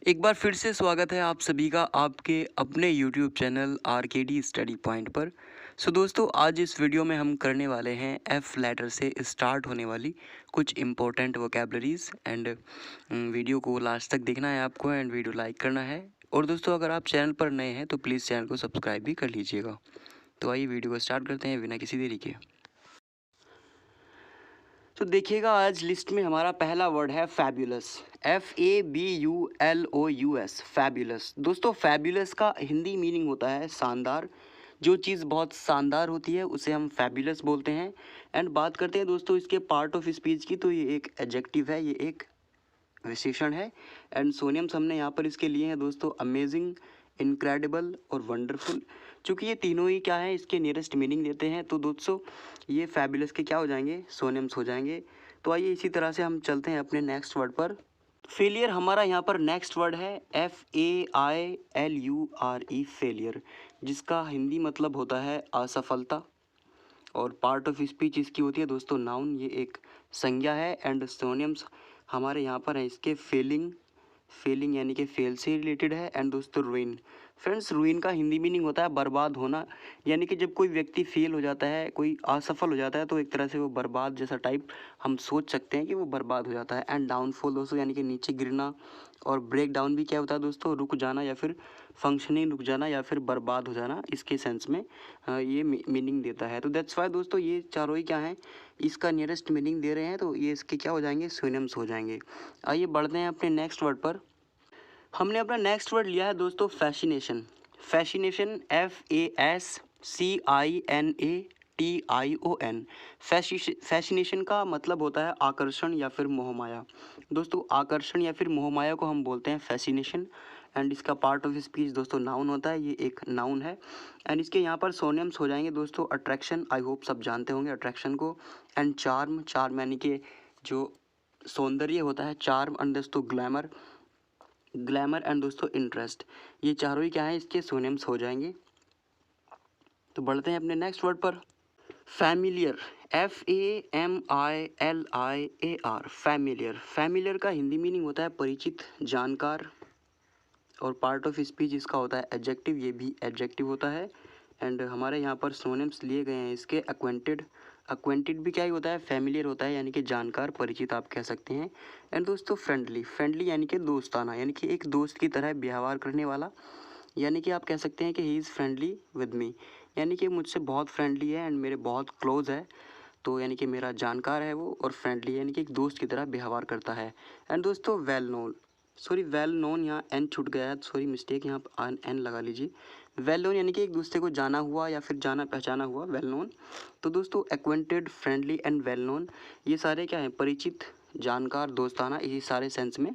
एक बार फिर से स्वागत है आप सभी का आपके अपने YouTube channel RKD study point पर। दोस्तों, आज इस वीडियो में हम करने वाले हैं F लेटर से स्टार्ट होने वाली कुछ इम्पोर्टेंट वोकेबलरीज एंड वीडियो को लास्ट तक देखना है आपको एंड वीडियो लाइक करना है। और दोस्तों, अगर आप चैनल पर नए हैं तो प्लीज़ चैनल को सब्सक्राइब भी कर लीजिएगा। तो आइए वीडियो को स्टार्ट करते हैं बिना किसी देरी के। तो देखिएगा, आज लिस्ट में हमारा पहला वर्ड है फैब्यूलस। FABULOUS, fabulous. दोस्तों, फैब्यूलस का हिंदी मीनिंग होता है शानदार। जो चीज़ बहुत शानदार होती है उसे हम फैब्यूलस बोलते हैं। एंड बात करते हैं दोस्तों इसके पार्ट ऑफ स्पीच की, तो ये एक एडजेक्टिव है, ये एक विशेषण है। एंड सोनियम्स हमने यहाँ पर इसके लिए हैं दोस्तों अमेजिंग, इनक्रेडिबल और वंडरफुल। चूँकि ये तीनों ही क्या है, इसके नियरेस्ट मीनिंग देते हैं, तो दोस्तों ये फैबुलस के क्या हो जाएंगे, सोनियम्स हो जाएंगे। तो आइए इसी तरह से हम चलते हैं अपने नेक्स्ट वर्ड पर। फेलियर हमारा यहाँ पर नेक्स्ट वर्ड है FAILURE, फेलियर, जिसका हिंदी मतलब होता है असफलता। और पार्ट ऑफ स्पीच इसकी होती है दोस्तों नाउन, ये एक संज्ञा है। एंड सिनोनिम्स हमारे यहाँ पर है इसके फेलिंग, फेलिंग यानी कि फेल से रिलेटेड है। एंड दोस्तों रूइन, फ्रेंड्स रूइन का हिंदी मीनिंग होता है बर्बाद होना। यानी कि जब कोई व्यक्ति फेल हो जाता है, कोई असफल हो जाता है, तो एक तरह से वो बर्बाद जैसा टाइप हम सोच सकते हैं कि वो बर्बाद हो जाता है। एंड डाउनफॉल दोस्तों यानी कि नीचे गिरना। और ब्रेक डाउन भी क्या होता है दोस्तों, रुक जाना या फिर फंक्शनिंग रुक जाना या फिर बर्बाद हो जाना, इसके सेंस में ये मीनिंग देता है। तो दैट्स वाई दोस्तों ये चारों ही क्या हैं, इसका नियरेस्ट मीनिंग दे रहे हैं, तो ये इसके क्या हो जाएंगे, सिनोनिम्स हो जाएंगे। आइए बढ़ते हैं अपने नेक्स्ट वर्ड पर। हमने अपना नेक्स्ट वर्ड लिया है दोस्तों फैसिनेशन। Fascination FASCINATION। फैसिनेशन का मतलब होता है आकर्षण या फिर मोहमाया। दोस्तों आकर्षण या फिर मोहमाया को हम बोलते हैं फैसिनेशन। एंड इसका पार्ट ऑफ स्पीच दोस्तों नाउन होता है, ये एक नाउन है। एंड इसके यहाँ पर सोनियम्स हो जाएंगे दोस्तों अट्रैक्शन, आई होप सब जानते होंगे अट्रैक्शन को। एंड चार्म, चार्म यानी कि जो सौंदर्य होता है, चार्म। एंड दोस्तों ग्लैमर, ग्लैमर। एंड दोस्तों इंटरेस्ट, ये चारों ही क्या है, इसके सोनियम्स हो जाएंगे। तो बढ़ते हैं अपने नेक्स्ट वर्ड पर। Familiar, FAMILIAR, familiar. फैमिलियर का हिंदी मीनिंग होता है परिचित, जानकार। और पार्ट ऑफ स्पीच इसका होता है एडजेक्टिव, ये भी एडजेक्टिव होता है। एंड हमारे यहाँ पर सोनियम्स लिए गए हैं इसके अक्वेंटेड। अक्वेंटेड भी क्या ही होता है, फैमिलियर होता है, यानी कि जानकार, परिचित आप कह सकते हैं। एंड दोस्तों फ्रेंडली, फ्रेंडली यानी कि दोस्ताना, यानी कि एक दोस्त की तरह व्यवहार करने वाला। यानी कि आप कह सकते हैं कि he is friendly with me, यानी कि मुझसे बहुत फ्रेंडली है एंड मेरे बहुत क्लोज है। तो यानी कि मेरा जानकार है वो, और फ्रेंडली यानी कि एक दोस्त की तरह व्यवहार करता है। एंड दोस्तों well known, sorry well known, यहाँ एन छूट गया है, सॉरी मिस्टेक, यहाँ पर एन लगा लीजिए। वेल नोन यानी कि एक दूसरे को जाना हुआ या फिर जाना पहचाना हुआ, वेल नोन। तो दोस्तों acquainted, friendly and well known, ये सारे क्या हैं, परिचित, जानकार, दोस्ताना, इसी सारे सेंस में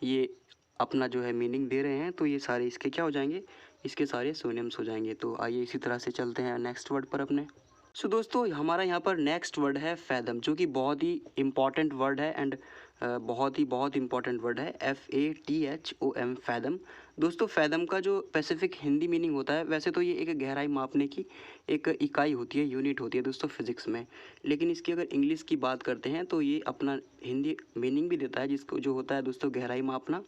ये अपना जो है मीनिंग दे रहे हैं। तो ये सारे इसके क्या हो जाएंगे, इसके सारे सोनियम्स हो जाएंगे। तो आइए इसी तरह से चलते हैं नेक्स्ट वर्ड पर अपने। दोस्तों हमारा यहाँ पर नेक्स्ट वर्ड है फैदम, जो कि बहुत ही इम्पॉर्टेंट वर्ड है। एंड बहुत इम्पॉर्टेंट वर्ड है, FATHOM, फैदम। दोस्तों फैदम का जो स्पेसिफिक हिंदी मीनिंग होता है, वैसे तो ये एक गहराई मापने की एक इकाई होती है, यूनिट होती है दोस्तों फिजिक्स में। लेकिन इसकी अगर इंग्लिश की बात करते हैं तो ये अपना हिंदी मीनिंग भी देता है, जिसको जो होता है दोस्तों गहराई मापना,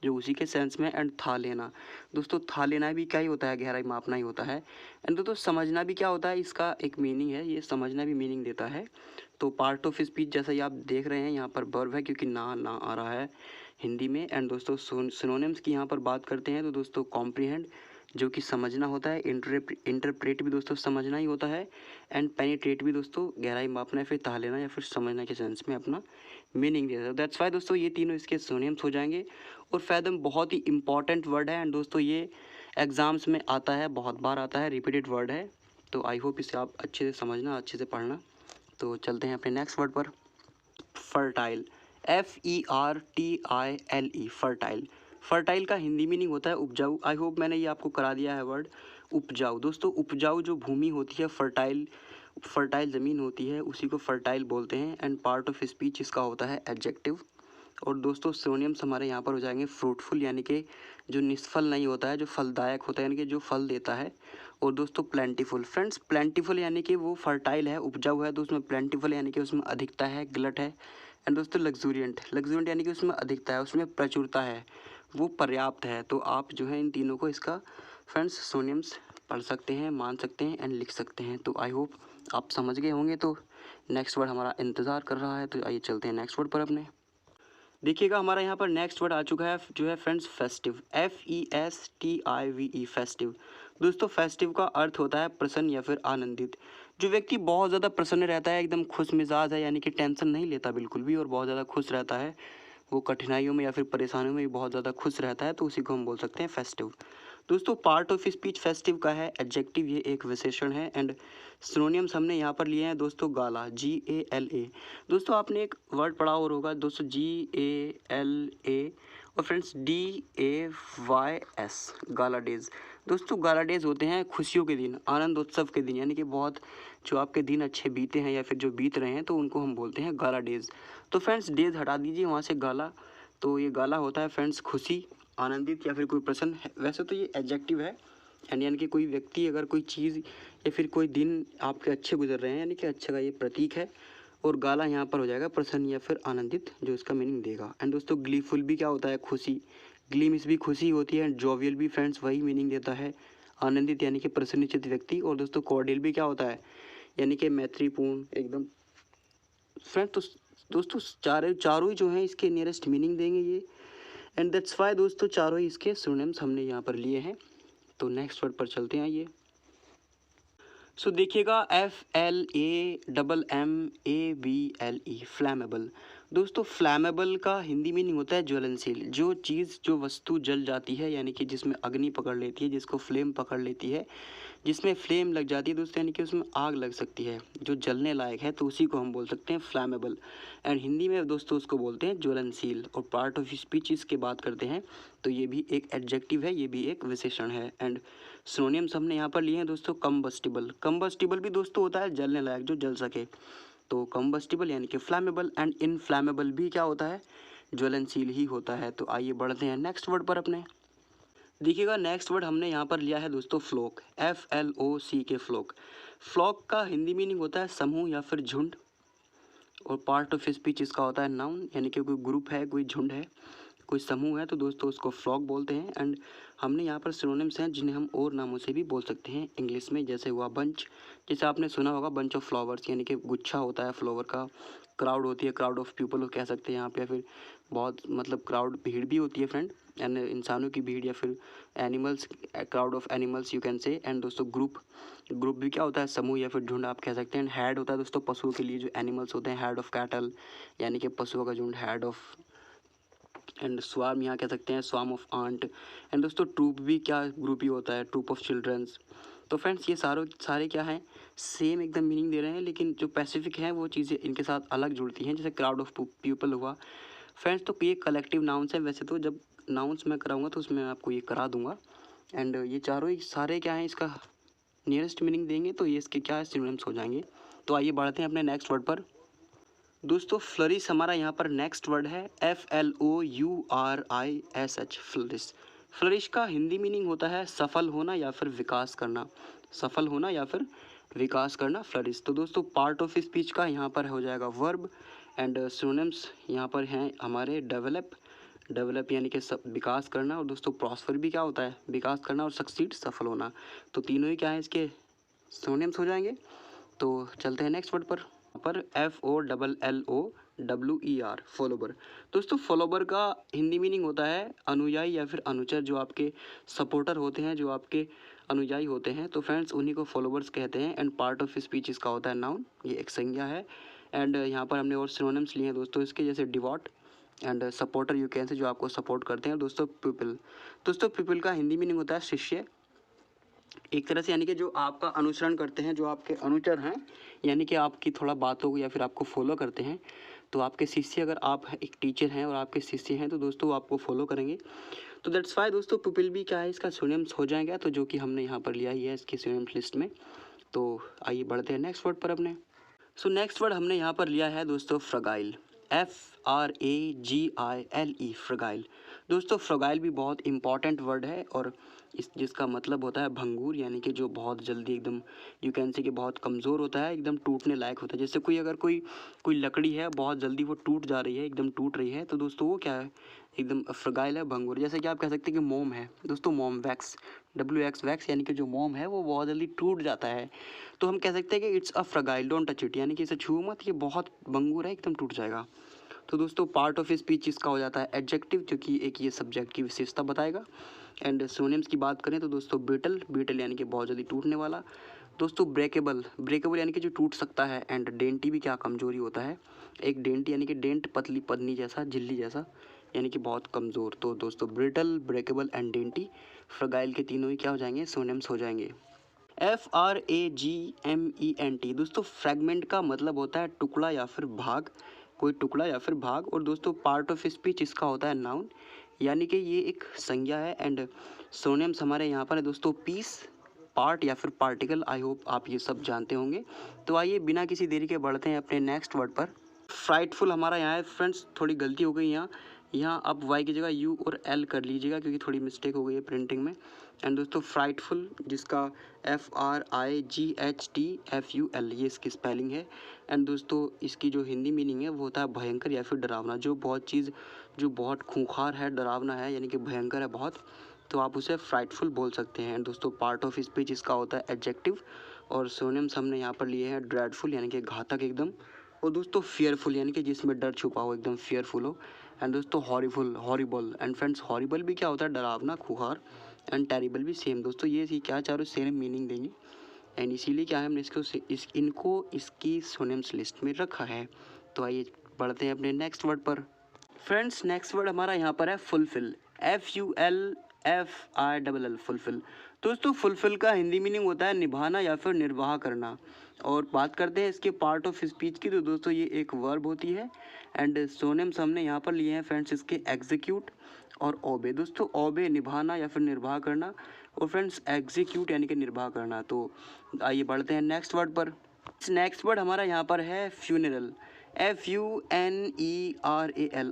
जो उसी के सेंस में। एंड था लेना, दोस्तों था लेना भी क्या ही होता है, गहराई मापना ही होता है। एंड दोस्तों समझना भी क्या होता है, इसका एक मीनिंग है, ये समझना भी मीनिंग देता है। तो पार्ट ऑफ स्पीच जैसा ही आप देख रहे हैं यहाँ पर वर्ब है, क्योंकि ना ना आ रहा है हिंदी में। एंड दोस्तों सिनोनिम्स की यहाँ पर बात करते हैं तो दोस्तों कॉम्प्रीहेंड, जो कि समझना होता है। इंटरप्रेट भी दोस्तों समझना ही होता है। एंड पेनिट्रेट भी दोस्तों गहराई मापना है, फिर ताह लेना या फिर समझना के सेंस में अपना मीनिंग देता है। दैट्स वाई दोस्तों ये तीनों इसके सिनोनिम्स हो जाएंगे। और फैदम बहुत ही इंपॉर्टेंट वर्ड है। एंड दोस्तों ये एग्ज़ाम्स में आता है, बहुत बार आता है, रिपीटेड वर्ड है। तो आई होप इसे आप अच्छे से समझना, अच्छे से पढ़ना। तो चलते हैं अपने नेक्स्ट वर्ड पर। Fertile, FERTILE, fertile. फर्टाइल का हिंदी मीनिंग होता है उपजाऊ। आई होप मैंने ये आपको करा दिया है वर्ड उपजाऊ। दोस्तों उपजाऊ जो भूमि होती है, फर्टाइल, फर्टाइल ज़मीन होती है, उसी को फर्टाइल बोलते हैं। एंड पार्ट ऑफ स्पीच इसका होता है एडजेक्टिव। और दोस्तों सिनोनिम्स हमारे यहाँ पर हो जाएंगे फ्रूटफुल, यानी कि जो निष्फल नहीं होता है, जो फलदायक होता है, यानी कि जो फल देता है। और दोस्तों प्लेंटीफुल, फ्रेंड्स प्लेंटीफुल यानी कि वो फर्टाइल है, उपजाऊ है, तो उसमें प्लेंटीफुल यानी कि उसमें अधिकता है, गिलट है। एंड दोस्तों लग्जूरियंट, लग्जूरियंट यानी कि उसमें अधिकता है, उसमें प्रचुरता है। वो पर्याप्त है। तो आप जो है इन तीनों को इसका फ्रेंड्स सिनोनिम्स पढ़ सकते हैं, मान सकते हैं एंड लिख सकते हैं। तो आई होप आप समझ गए होंगे। तो नेक्स्ट वर्ड हमारा इंतज़ार कर रहा है, तो आइए चलते हैं नेक्स्ट वर्ड पर अपने। देखिएगा हमारा यहाँ पर नेक्स्ट वर्ड आ चुका है जो है फ्रेंड्स फेस्टिव, FESTIVE फेस्टिव। दोस्तों फेस्टिव का अर्थ होता है प्रसन्न या फिर आनंदित। जो व्यक्ति बहुत ज़्यादा प्रसन्न रहता है, एकदम खुश मिजाज है, यानी कि टेंशन नहीं लेता बिल्कुल भी और बहुत ज़्यादा खुश रहता है, वो कठिनाइयों में या फिर परेशानियों में भी बहुत ज़्यादा खुश रहता है, तो उसी को हम बोल सकते हैं फेस्टिव। दोस्तों पार्ट ऑफ स्पीच फेस्टिव का है एडजेक्टिव, ये एक विशेषण है। एंड सिनोनिम्स हमने यहाँ पर लिए हैं दोस्तों गाला, GALA। दोस्तों आपने एक वर्ड पढ़ा और होगा दोस्तों GALA और फ्रेंड्स DAYS, गाला डेज। दोस्तों गाला डेज होते हैं खुशियों के दिन, आनंद उत्सव के दिन, यानी कि बहुत जो आपके दिन अच्छे बीते हैं या फिर जो बीत रहे हैं तो उनको हम बोलते हैं गाला डेज। तो फ्रेंड्स डेज हटा दीजिए वहाँ से गाला, तो ये गाला होता है फ्रेंड्स खुशी, आनंदित या फिर कोई प्रसन्न है। वैसे तो ये एडजेक्टिव है एंड यानी कि कोई व्यक्ति अगर कोई चीज़ या फिर कोई दिन आपके अच्छे गुजर रहे हैं, यानी कि अच्छा का ये प्रतीक है। और गाला यहाँ पर हो जाएगा प्रसन्न या फिर आनंदित, जो इसका मीनिंग देगा। एंड दोस्तों ग्लीफुल भी क्या होता है, खुशी, ग्लीमिस भी खुशी होती है। एंड जोवियल भी फ्रेंड्स वही मीनिंग देता है, आनंदित यानी कि प्रसन्नचित्त व्यक्ति। और दोस्तों कॉर्डियल भी क्या होता है, यानी कि मैत्रीपूर्ण एकदम। फ्रेंड तो दोस्तों चारों ही जो हैं इसके नियरेस्ट मीनिंग देंगे ये। एंड दैट्स वाई दोस्तों चारों ही इसके सिनोनिम्स हमने यहाँ पर लिए हैं। तो नेक्स्ट वर्ड पर चलते हैं आइए। सो देखिएगा FLAMMABLE फ्लैमेबल। दोस्तों फ्लैमेबल का हिंदी मीनिंग होता है ज्वलनशील। जो चीज़ जो वस्तु जल जाती है, यानी कि जिसमें अग्नि पकड़ लेती है, जिसको फ्लेम पकड़ लेती है, जिसमें फ्लेम लग जाती है दोस्तों, यानी कि उसमें आग लग सकती है, जो जलने लायक है, तो उसी को हम बोल सकते हैं फ्लैमेबल। एंड हिंदी में दोस्तों उसको बोलते हैं ज्वलनशील। और पार्ट ऑफ स्पीच इसके बात करते हैं तो ये भी एक एडजेक्टिव है, ये भी एक विशेषण है। एंड सिनोनिम्स हमने यहाँ पर लिए हैं दोस्तों कम्बस्टिबल। कम्बस्टिबल भी दोस्तों होता है जलने लायक, जो जल सके, तो कम्बस्टिबल यानी कि फ्लैमेबल। एंड इनफ्लैमेबल भी क्या होता है, ज्वलनशील ही होता है। तो आइए बढ़ते हैं नेक्स्ट वर्ड पर अपने। देखिएगा नेक्स्ट वर्ड हमने यहाँ पर लिया है दोस्तों फ्लोक, FLOCK फ्लोक। फ्लोक का हिंदी मीनिंग होता है समूह या फिर झुंड। और पार्ट ऑफ स्पीच इसका होता है नाउन, यानी कि कोई ग्रुप है, कोई झुंड है, कोई समूह है, तो दोस्तों उसको फ्लॉक बोलते हैं। एंड हमने यहाँ पर सिनोनिम्स हैं जिन्हें हम और नामों से भी बोल सकते हैं इंग्लिश में, जैसे हुआ बंच, जैसे आपने सुना होगा बंच ऑफ फ्लावर्स, यानी कि गुच्छा होता है फ्लावर का। क्राउड होती है, क्राउड ऑफ पीपल कह सकते हैं यहाँ पे, फिर बहुत मतलब क्राउड भीड़ भी होती है फ्रेंड, एंड इंसानों की भीड़ या फिर animals, crowd of animals you can से। एंड दोस्तों ग्रुप भी क्या होता है, समूह या फिर झुंड आप कह सकते हैं। हेड होता है दोस्तों पशुओं के लिए, जो एनिमल्स होते हैं, हेड ऑफ कैटल, यानी कि पशुओं का झुंड, हेड ऑफ। एंड स्वार्म यहाँ कह सकते हैं स्वार्म ऑफ आंट। एंड दोस्तों ट्रूप भी क्या ग्रुप ही होता है, ट्रूप ऑफ चिल्ड्रंस। तो फ्रेंड्स ये सारे क्या हैं, सेम एकदम मीनिंग दे रहे हैं, लेकिन जो पैसिफिक हैं वो चीज़ें इनके साथ अलग जुड़ती हैं, जैसे क्राउड ऑफ पीपल हुआ फ्रेंड्स। तो ये कलेक्टिव नाउन्स हैं, वैसे तो जब नाउन्स मैं कराऊंगा तो उसमें मैं आपको ये करा दूंगा। एंड ये चारों ही सारे क्या हैं, इसका नियरेस्ट मीनिंग देंगे, तो ये इसके क्या है, सिनोनिम्स हो जाएंगे। तो आइए बढ़ते हैं अपने नेक्स्ट वर्ड पर। दोस्तों फ्लरिश हमारा यहाँ पर नेक्स्ट वर्ड है, FLOURISH फ्लरिश। फ्लरिश का हिंदी मीनिंग होता है सफल होना या फिर विकास करना, सफल होना या फिर विकास करना, फ्लरिश। तो दोस्तों पार्ट ऑफ स्पीच का यहाँ पर हो जाएगा वर्ब। एंड सिनोनिम्स यहाँ पर हैं हमारे डेवलप यानी कि विकास करना। और दोस्तों प्रॉस्पर भी क्या होता है, विकास करना, और सक्सीड सफल होना। तो तीनों ही क्या है, इसके सिनोनिम्स हो जाएंगे। तो चलते हैं नेक्स्ट वर्ड पर FOLLOWER फॉलोवर। दोस्तों फॉलोवर का हिंदी मीनिंग होता है अनुयायी या फिर अनुचर, जो आपके सपोर्टर होते हैं, जो आपके अनुयायी होते हैं, तो फ्रेंड्स उन्हीं को फॉलोवर्स कहते हैं। एंड पार्ट ऑफ स्पीच इसका होता है नाउन, ये एक संज्ञा है। एंड यहाँ पर हमने और सिनोनिम्स लिए हैं दोस्तों इसके, जैसे devout and supporter you can say, जो आपको सपोर्ट करते हैं। दोस्तों पीपल, दोस्तों पीपल का हिंदी मीनिंग होता है शिष्य, एक तरह से, यानी कि जो आपका अनुसरण करते हैं, जो आपके अनुचर हैं, यानी कि आपकी थोड़ा बातों को या फिर आपको फॉलो करते हैं। तो आपके शिष्य, अगर आप एक टीचर हैं और आपके शिष्य हैं, तो दोस्तों आपको फॉलो करेंगे। तो दैट्स वाई दोस्तों पुपिल भी क्या है, इसका सिनोनिम्स हो जाएगा, तो जो कि हमने यहाँ पर लिया ही है इसकी सिनोनिम्स लिस्ट में। तो आइए बढ़ते हैं नेक्स्ट वर्ड पर अपने। सो नेक्स्ट वर्ड हमने यहाँ पर लिया है दोस्तों फ्रगाइल, FRAGILE फ्रगाइल। दोस्तों फ्रगाइल भी बहुत इंपॉर्टेंट वर्ड है और इस जिसका मतलब होता है भंगूर, यानी कि जो बहुत जल्दी एकदम यू कैन से कि बहुत कमज़ोर होता है, एकदम टूटने लायक होता है। जैसे कोई अगर कोई लकड़ी है बहुत जल्दी वो टूट जा रही है, एकदम टूट रही है, तो दोस्तों वो क्या है, एकदम फ्रगाइल है, भंगूर। जैसे कि आप कह सकते हैं कि मोम है दोस्तों, मोम वैक्स, WX वैक्स, यानी कि जो मोम है वो बहुत जल्दी टूट जाता है, तो हम कह सकते हैं कि it's a fragile, don't touch it, यानी कि इसे छू मत, ये बहुत भंगूर है, एकदम टूट जाएगा। तो दोस्तों पार्ट ऑफ स्पीच इसका हो जाता है एडजेक्टिव, क्योंकि एक ये सब्जेक्ट की विशेषता बताएगा। एंड सिनोनिम्स की बात करें तो दोस्तों ब्रिटल, ब्रिटल यानी कि बहुत जल्दी टूटने वाला। दोस्तों ब्रेकेबल, ब्रेकेबल यानी कि जो टूट सकता है। एंड डेंटी भी क्या कमजोरी होता है, एक डेंट यानी कि डेंट पतली पन्नी जैसा, झिल्ली जैसा, यानी कि बहुत कमज़ोर। तो दोस्तों ब्रिटल, ब्रेकेबल एंड डेंटी, फ्रगाइल के तीनों ही क्या हो जाएंगे, सिनोनिम्स हो जाएंगे। FRAGMENT दोस्तों फ्रैगमेंट का मतलब होता है टुकड़ा या फिर भाग, कोई टुकड़ा या फिर भाग। और दोस्तों पार्ट ऑफ स्पीच इसका होता है नाउन, यानी कि ये एक संज्ञा है। एंड सिनोनिम्स हमारे यहाँ पर है दोस्तों पीस, पार्ट या फिर पार्टिकल। आई होप आप ये सब जानते होंगे। तो आइए बिना किसी देरी के बढ़ते हैं अपने नेक्स्ट वर्ड पर। फ्राइटफुल हमारा यहाँ है फ्रेंड्स, थोड़ी गलती हो गई यहाँ, यहाँ आप वाई की जगह यू और एल कर लीजिएगा, क्योंकि थोड़ी मिस्टेक हो गई है प्रिंटिंग में। एंड दोस्तों फ्राइटफुल, जिसका FRIGHTFUL ये इसकी स्पेलिंग है। एंड दोस्तों इसकी जो हिंदी मीनिंग है वो होता है भयंकर या फिर डरावना, जो बहुत खूंखार है, डरावना है, यानी कि भयंकर है बहुत, तो आप उसे फ्राइटफुल बोल सकते हैं। एंड दोस्तों पार्ट ऑफ स्पीच इसका होता है एडजेक्टिव, और सिनोनिम्स हमने यहाँ पर लिए हैं ड्रेडफुल यानी कि घातक एकदम, और दोस्तों फियरफुल यानी कि जिसमें डर छुपा हो, एकदम फियरफुल हो। एंड दोस्तों हॉरिफुल, हॉरिबल। एंड फ्रेंड्स हॉरिबल भी क्या होता है, डरावना, खुखार। एंड टेरिबल भी सेम दोस्तों, ये क्या चारों सेम मीनिंग देंगे। एंड इसीलिए क्या है हमने इनको इसकी सिनोनिम्स लिस्ट में रखा है। तो आइए बढ़ते हैं अपने नेक्स्ट वर्ड पर। फ्रेंड्स नेक्स्ट वर्ड हमारा यहाँ पर है फुलफिल, FULFILL, फुलफिल। दोस्तों फुलफिल का हिंदी मीनिंग होता है निभाना या फिर निर्वाह करना। और बात करते हैं इसके पार्ट ऑफ स्पीच की, तो दोस्तों ये एक वर्ब होती है। एंड सिनोनिम्स हमने यहाँ पर लिए हैं फ्रेंड्स इसके एग्जीक्यूट और ओबे। दोस्तों ओबे निभाना या फिर निर्वाह करना, और फ्रेंड्स एग्जीक्यूट यानी कि निर्वाह करना। तो आइए बढ़ते हैं नेक्स्ट वर्ड पर। नेक्स्ट वर्ड हमारा यहाँ पर है फ्यूनरल, FUNERAL।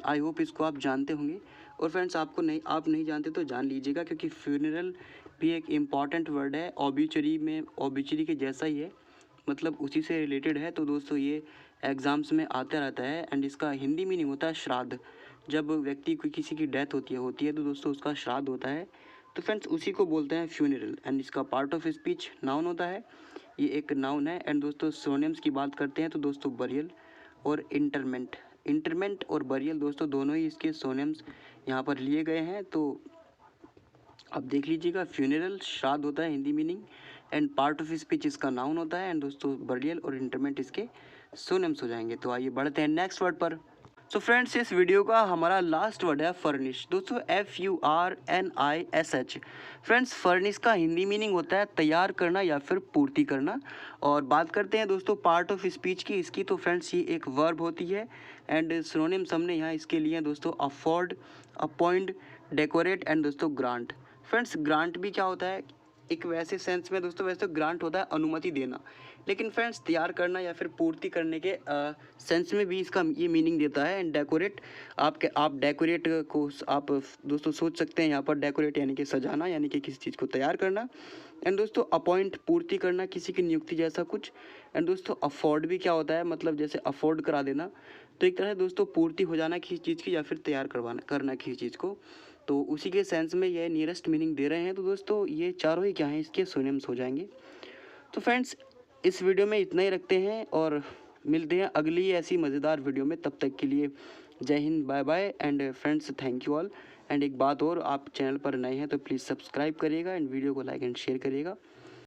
आई होप इसको आप जानते होंगे, और फ्रेंड्स आप नहीं जानते तो जान लीजिएगा, क्योंकि फ्यूनरल भी एक इम्पॉर्टेंट वर्ड है, ऑबिचरी में, ऑबिचरी के जैसा ही है, मतलब उसी से रिलेटेड है। तो दोस्तों ये एग्ज़ाम्स में आता रहता है। एंड इसका हिंदी मीनिंग होता है श्राद्ध, जब व्यक्ति की किसी की डेथ होती है तो दोस्तों उसका श्राद्ध होता है, तो फ्रेंड्स उसी को बोलते हैं फ्यूनरल। एंड इसका पार्ट ऑफ स्पीच नाउन होता है, ये एक नाउन है। एंड दोस्तों सिनोनिम्स की बात करते हैं तो दोस्तों बरियल और इंटरमेंट, इंटरमेंट और बरियल दोस्तों दोनों ही इसके सिनोनिम्स यहाँ पर लिए गए हैं। तो अब देख लीजिएगा, फ्यूनरल श्राद्ध होता है Hindi meaning, and part of speech इसका नाउन होता है। एंड दोस्तों बरियल और इंटरमेंट इसके सिनोनिम्स हो जाएंगे। तो आइए बढ़ते हैं नेक्स्ट वर्ड पर। सो फ्रेंड्स इस वीडियो का हमारा लास्ट वर्ड है फर्निश, दोस्तों FURNISH। फ्रेंड्स फर्निश का हिंदी मीनिंग होता है तैयार करना या फिर पूर्ति करना। और बात करते हैं दोस्तों पार्ट ऑफ स्पीच की इसकी, तो फ्रेंड्स ये एक वर्ब होती है। एंड सिनोनिम्स हमने यहाँ इसके लिए दोस्तों अफोर्ड, अपॉइंट, डेकोरेट एंड दोस्तों ग्रांट। फ्रेंड्स ग्रांट भी क्या होता है, एक वैसे सेंस में दोस्तों, वैसे तो ग्रांट होता है अनुमति देना, लेकिन फ्रेंड्स तैयार करना या फिर पूर्ति करने के सेंस में भी इसका ये मीनिंग देता है। एंड डेकोरेट, आप डेकोरेट को आप दोस्तों सोच सकते हैं यहाँ पर, डेकोरेट यानी कि सजाना, यानी कि किसी चीज़ को तैयार करना। एंड दोस्तों अपॉइंट, पूर्ति करना, किसी की नियुक्ति जैसा कुछ। एंड दोस्तों अफोर्ड भी क्या होता है, मतलब जैसे अफोर्ड करा देना, तो एक तरह से दोस्तों पूर्ति हो जाना किसी चीज़ की या फिर तैयार करना किसी चीज़ को, तो उसी के सेंस में ये नियरेस्ट मीनिंग दे रहे हैं। तो दोस्तों ये चारों ही क्या हैं, इसके सिनोनिम्स हो जाएंगे। तो फ्रेंड्स इस वीडियो में इतना ही रखते हैं, और मिलते हैं अगली ऐसी मज़ेदार वीडियो में। तब तक के लिए जय हिंद, bye bye. And friends thank you all. And एक बात और, आप चैनल पर नए हैं तो प्लीज़ सब्सक्राइब करिएगा, एंड वीडियो को लाइक एंड शेयर करिएगा।